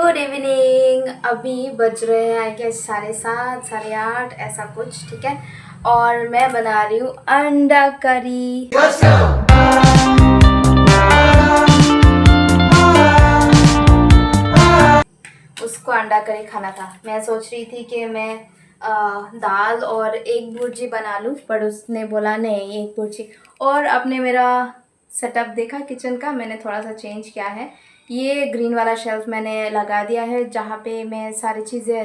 Good evening. अभी बज रहे हैं आई गेस 7:30 8:30 ऐसा कुछ, ठीक है। और मैं बना रही हूँ अंडा करी। उसको अंडा करी खाना था। मैं सोच रही थी कि मैं दाल और एक भुर्जी बना लूँ, पर उसने बोला नहीं एक भुर्जी। और आपने मेरा सेटअप देखा किचन का, मैंने थोड़ा सा चेंज किया है। ये ग्रीन वाला शेल्फ मैंने लगा दिया है जहाँ पे मैं सारी चीज़ें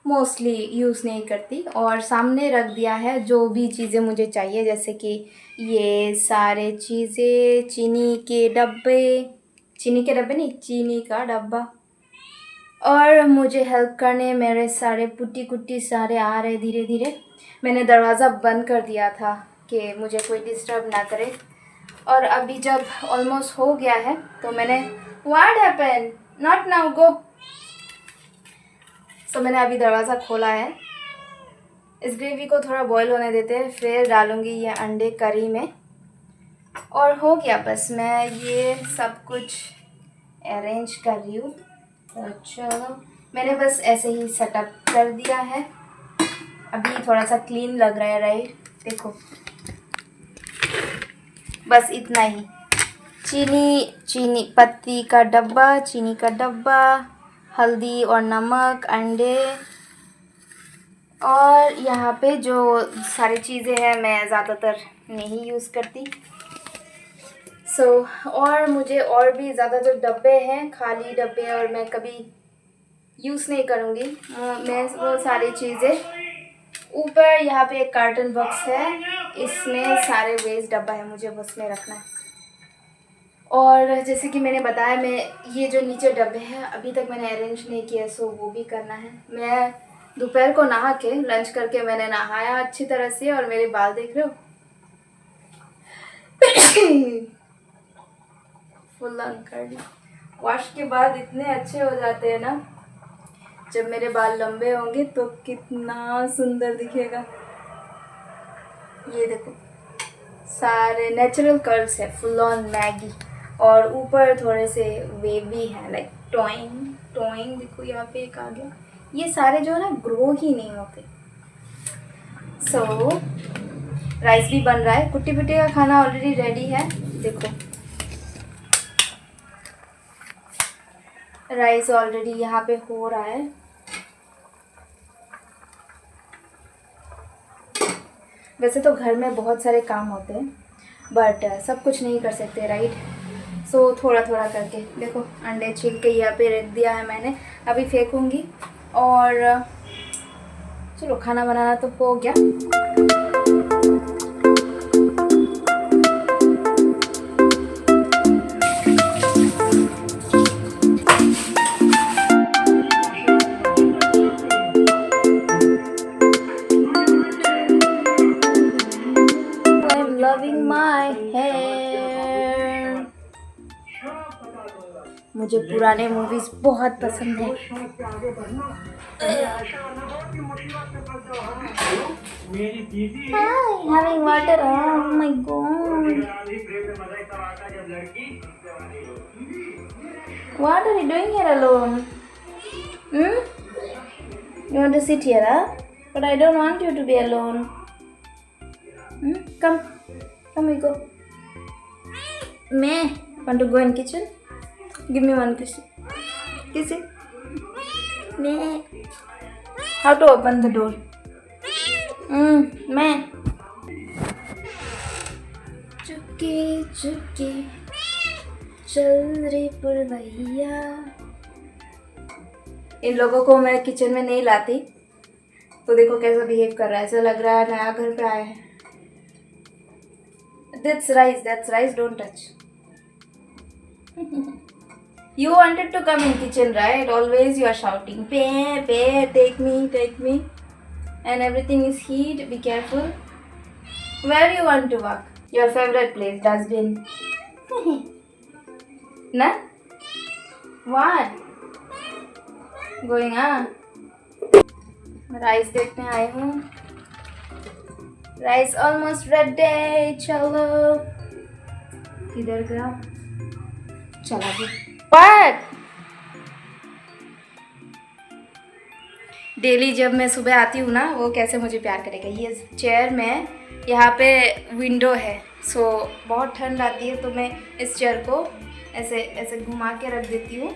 मोस्टली यूज़ नहीं करती, और सामने रख दिया है जो भी चीज़ें मुझे चाहिए, जैसे कि ये सारे चीज़ें, चीनी के डब्बे नहीं, चीनी का डब्बा। और मुझे हेल्प करने मेरे सारे पुट्टी कुट्टी सारे आ रहे धीरे धीरे। मैंने दरवाज़ा बंद कर दिया था कि मुझे कोई डिस्टर्ब ना करे। और अभी जब ऑलमोस्ट हो गया है तो मैंने what happen not now go. So मैंने अभी दरवाज़ा खोला है। इस ग्रेवी को थोड़ा बॉईल होने देते हैं, फिर डालूँगी ये अंडे करी में। और हो गया, बस मैं ये सब कुछ अरेंज कर रही हूँ। तो चलो, मैंने बस ऐसे ही सेटअप कर दिया है। अभी थोड़ा सा क्लीन लग रहा है, राइट? देखो, बस इतना ही। चीनी पत्ती का डब्बा, चीनी का डब्बा, हल्दी और नमक, अंडे, और यहाँ पे जो सारी चीज़ें हैं मैं ज़्यादातर नहीं यूज़ करती। और मुझे और भी ज़्यादा जो डब्बे हैं, खाली डब्बे, और मैं कभी यूज़ नहीं करूँगी मैं वो सारी चीज़ें। ऊपर यहाँ पे एक कार्टन बॉक्स है, इसमें सारे वेस्ट डब्बा है, मुझे उसमें रखना है। और जैसे कि मैंने बताया, मैं ये जो नीचे डब्बे हैं अभी तक मैंने अरेंज नहीं किया, सो वो भी करना है। मैं दोपहर को नहा के लंच करके मैंने नहाया अच्छी तरह से, और मेरे बाल देख रहे हो फुल कर वॉश के बाद इतने अच्छे हो जाते हैं ना। जब मेरे बाल लंबे होंगे तो कितना सुंदर दिखेगा। ये देखो, सारे नेचुरल कर्ल्स है, फुल ऑन मैगी, और ऊपर थोड़े से वेवी हैं, लाइक टोइंग। देखो यहाँ पे एक आ गया। ये सारे जो है ना ग्रो ही नहीं होते। सो राइस भी बन रहा है, कुट्टी पिट्टी का खाना ऑलरेडी रेडी है। देखो, राइस ऑलरेडी यहाँ पे हो रहा है। वैसे तो घर में बहुत सारे काम होते हैं, बट सब कुछ नहीं कर सकते, राइट? सो थोड़ा थोड़ा करके। देखो, अंडे छील के यहाँ पे रख दिया है मैंने, अभी फेंकूँगी। और चलो, खाना बनाना तो हो गया। Loving my hair। मुझे पुराने मूवीज बहुत पसंद है। Having water, oh my god। What are you doing here alone? You want to sit here, huh? But I don't want you to be alone. Come, we go. May want to go in kitchen? Give me one kiss. Kiss it. May. How to open the door? May. Chupke Chupke चल रे पुरवैया। इन लोगों को मैं kitchen में नहीं लाती, तो देखो कैसा बिहेव कर रहा है, ऐसा लग रहा है नया घर पे आया है। That's rice, don't touch। You wanted to come in kitchen, right? Always you are shouting, "Pe, take me," and everything is heat. Be careful. Where you want to walk? Your favorite place, dustbin. Na? What? Going rice देखने आई हूँ। Rice almost ready. चलो, किधर गया? चला गया। What? Daily जब मैं सुबह आती हूँ ना, वो कैसे मुझे प्यार करेगा। ये चेयर में यहाँ पे विंडो है, सो बहुत ठंड आती है, तो मैं इस चेयर को ऐसे ऐसे घुमा के रख देती हूँ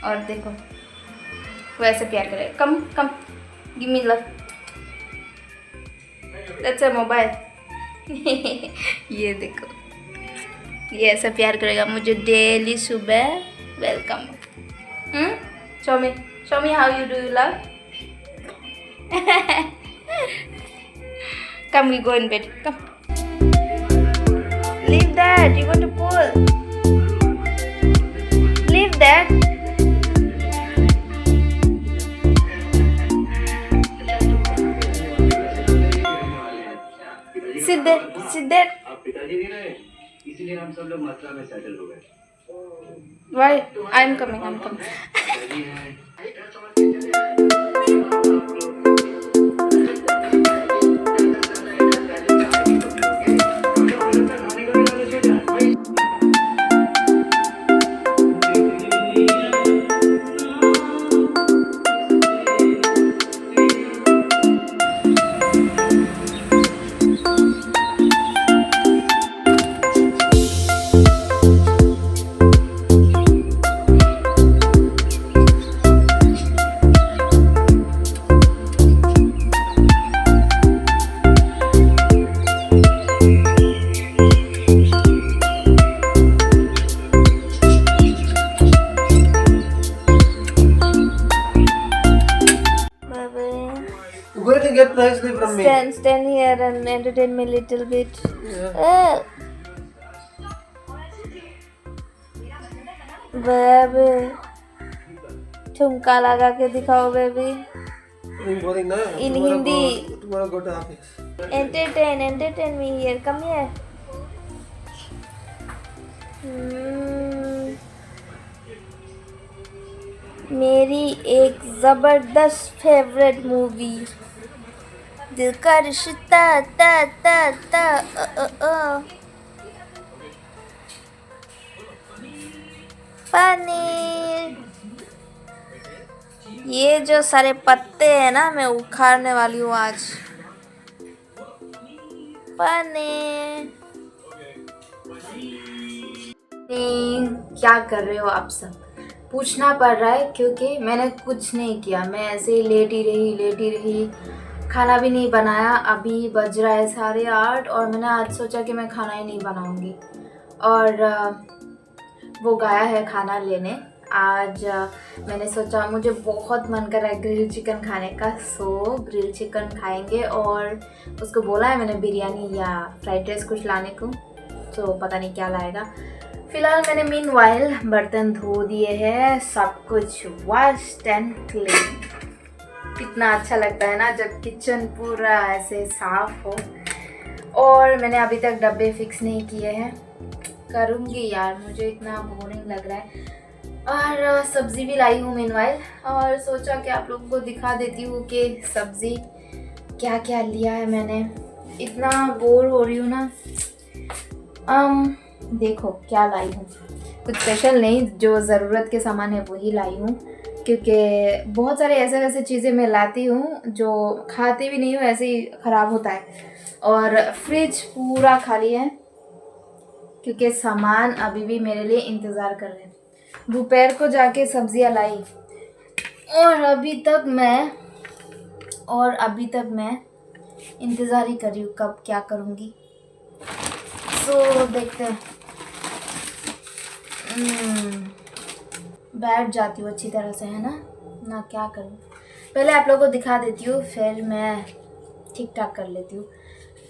और देखो वो ऐसे प्यार करेगा। Come come give me love, that's a mobile. ये देखो, ये ऐसा प्यार करेगा मुझे डेली सुबह। Welcome. Show me how you do you love. Come, we go in bed. Come. Leave that. You want to pull. Leave that. Sit there. Sit there. आप पिताजी नहीं रहे, इसीलिए हम सब लोग मथुरा में सेटल हो गए। Why? I'm coming. I'm coming. पिताजी हैं। Where did you get nicely from me? Stand here and entertain me a little bit. Baby ठुमका लगा के दिखाओ baby. Boring na? In Tomorrow Hindi. Tomorrow go to office. Entertain me here. Come here. मेरी एक जबरदस्त favourite movie, दिल का रिश्ता ता ता ता पनीर। ये जो सारे पत्ते हैं ना, मैं उखाड़ने वाली हूँ आज। पनीर। क्या कर रहे हो आप सब, पूछना पड़ रहा है, क्योंकि मैंने कुछ नहीं किया। मैं ऐसे ही लेटी रही, खाना भी नहीं बनाया। अभी बज रहा है 8:30 और मैंने आज सोचा कि मैं खाना ही नहीं बनाऊंगी। और वो गया है खाना लेने। आज मैंने सोचा, मुझे बहुत मन कर रहा है ग्रिल चिकन खाने का, सो ग्रिल चिकन खाएंगे। और उसको बोला है मैंने बिरयानी या फ्राइड राइस कुछ लाने को, तो पता नहीं क्या लाएगा। फिलहाल मैंने मीनवाइल बर्तन धो दिए हैं, सब कुछ वॉश्ड एंड क्लीन। कितना अच्छा लगता है ना जब किचन पूरा ऐसे साफ हो। और मैंने अभी तक डब्बे फिक्स नहीं किए हैं, करूँगी यार, मुझे इतना बोरिंग लग रहा है। और सब्ज़ी भी लाई हूँ मीनवाइल, और सोचा कि आप लोगों को दिखा देती हूँ कि सब्ज़ी क्या क्या लिया है मैंने। इतना बोर हो रही हूँ ना। देखो क्या लाई हूँ, कुछ स्पेशल नहीं, जो ज़रूरत के सामान है वही लाई हूँ। क्योंकि बहुत सारे ऐसे वैसे चीज़ें मैं लाती हूँ जो खाती भी नहीं हूँ, ऐसे ही ख़राब होता है। और फ्रिज पूरा खाली है, क्योंकि सामान अभी भी मेरे लिए इंतज़ार कर रहे हैं। दोपहर को जाके सब्जियाँ लाई, और अभी तक मैं इंतज़ार ही कर रही हूँ कब क्या करूँगी। तो देखते हैं। बैठ जाती हूँ अच्छी तरह से, है ना क्या करूँ। पहले आप लोगों को दिखा देती हूँ, फिर मैं ठीक ठाक कर लेती हूँ।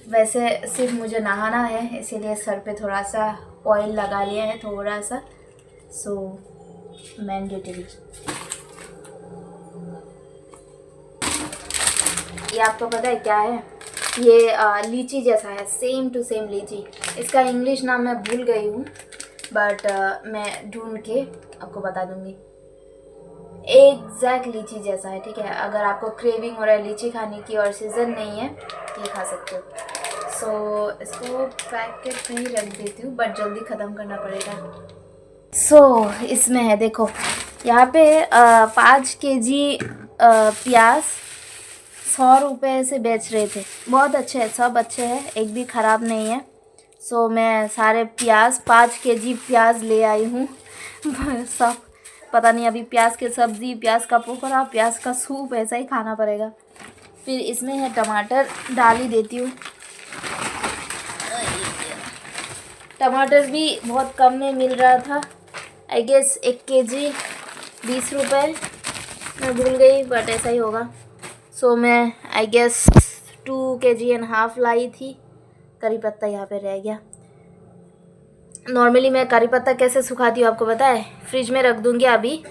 वैसे सिर्फ मुझे नहाना है, इसीलिए सर पे थोड़ा सा ऑयल लगा लिया है, थोड़ा सा, सो मैंडेटरी। ये आपको पता है क्या है? ये लीची जैसा है, सेम टू सेम लीची। इसका इंग्लिश नाम मैं भूल गई हूँ, बट मैं ढूंढ के आपको बता दूँगी। एग्जैक्ट लीची जैसा है, ठीक है। अगर आपको क्रेविंग हो रहा है लीची खाने की और सीज़न नहीं है, ये खा सकते हो। सो इसको पैकेट में ही रख देती हूँ, बट जल्दी ख़त्म करना पड़ेगा। सो इसमें है, देखो यहाँ पे 5 kg प्याज, 100 रुपये से बेच रहे थे। बहुत अच्छे हैं, सब अच्छे हैं, एक भी ख़राब नहीं है। सो मैं सारे प्याज 5 केजी प्याज ले आई हूँ। सब पता नहीं, अभी प्याज की सब्ज़ी, प्याज का पकौड़ा, प्याज का सूप ऐसा ही खाना पड़ेगा। फिर इसमें है टमाटर, डाल ही देती हूँ। टमाटर भी बहुत कम में मिल रहा था, आई गेस 1 केजी 20 रुपये, मैं भूल गई बट ऐसा ही होगा। सो मैं I guess 2 KG and half लाई थी। करी पत्ता यहाँ पे रह गया। नॉर्मली मैं करी पत्ता कैसे सुखाती हूँ आपको पता है? फ्रिज में रख दूँगी, अभी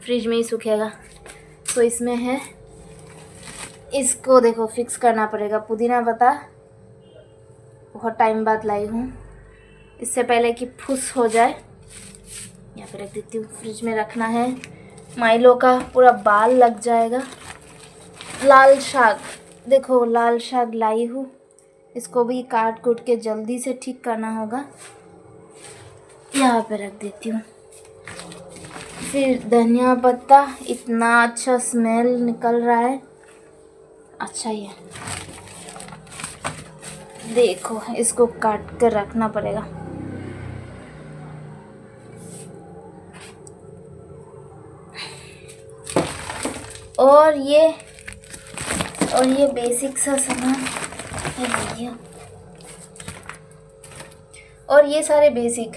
फ्रिज में ही सूखेगा। तो इसमें है, इसको देखो फिक्स करना पड़ेगा। पुदीना पत्ता बहुत टाइम बाद लाई हूँ, इससे पहले कि फुस हो जाए। यहाँ पे रख देती हूँ, फ्रिज में रखना है। माइलो का पूरा बाल लग जाएगा। लाल साग, देखो लाल साग लाई हूँ, इसको भी काट कूट के जल्दी से ठीक करना होगा। यहाँ पे रख देती हूँ। फिर धनिया पत्ता, इतना अच्छा स्मेल निकल रहा है, अच्छा ही है। देखो इसको काट कर रखना पड़ेगा। और ये बेसिक सा सामान है भैया। और ये सारे बेसिक।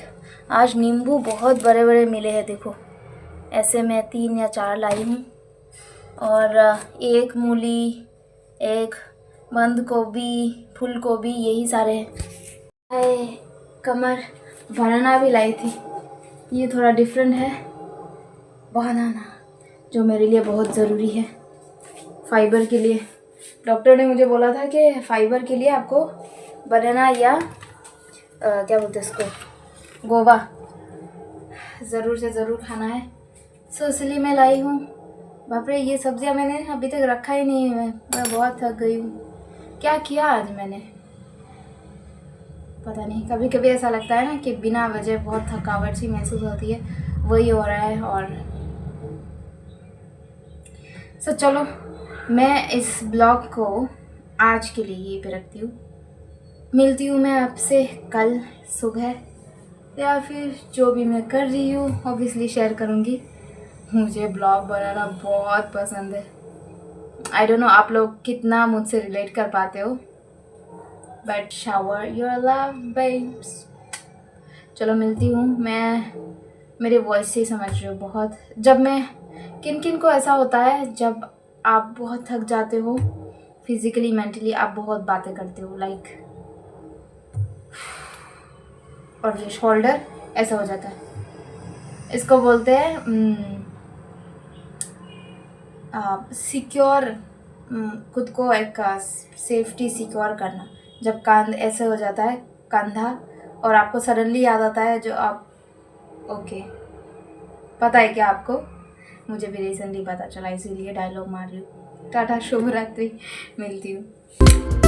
आज नींबू बहुत बड़े बड़े मिले हैं, देखो ऐसे मैं 3 या 4 लाई हूँ। और 1 मूली, 1 बंद गोभी, फूल गोभी, यही सारे हैं। कमर बनाना भी लाई थी, ये थोड़ा डिफरेंट है। बनाना जो मेरे लिए बहुत ज़रूरी है फाइबर के लिए। डॉक्टर ने मुझे बोला था कि फाइबर के लिए आपको बनाना या क्या बोलते हैं इसको, गोवा ज़रूर से ज़रूर खाना है। सो इसलिए मैं लाई हूँ। बाप रे, ये सब्जियाँ मैंने अभी तक रखा ही नहीं है। मैं बहुत थक गई हूँ। क्या किया आज मैंने पता नहीं। कभी कभी ऐसा लगता है ना कि बिना वजह बहुत थकावट सी महसूस होती है, वही हो रहा है। और सो चलो, मैं इस ब्लॉग को आज के लिए यहीं पे रखती हूँ। मिलती हूँ मैं आपसे कल सुबह, या फिर जो भी मैं कर रही हूँ ऑब्वियसली शेयर करूँगी। मुझे ब्लॉग बनाना बहुत पसंद है। आई डोंट नो आप लोग कितना मुझसे रिलेट कर पाते हो, but shower your love babes. चलो मिलती हूँ। मैं मेरे वॉइस से ही समझ रही हूँ बहुत, जब मैं किन किन को ऐसा होता है जब आप बहुत थक जाते हो फिज़िकली मेंटली, आप बहुत बातें करते हो लाइक, और ये शोल्डर ऐसा हो जाता है। इसको बोलते हैं सिक्योर, खुद को एक सेफ्टी सिक्योर करना। जब कांध ऐसे हो जाता है कंधा, और आपको सडनली याद आता है जो आप ओके, पता है क्या आपको? मुझे भी रिसेंटली पता चला, इसीलिए डायलॉग मार रही हूँ। टाटा, शुभ रात्रि, मिलती हूँ।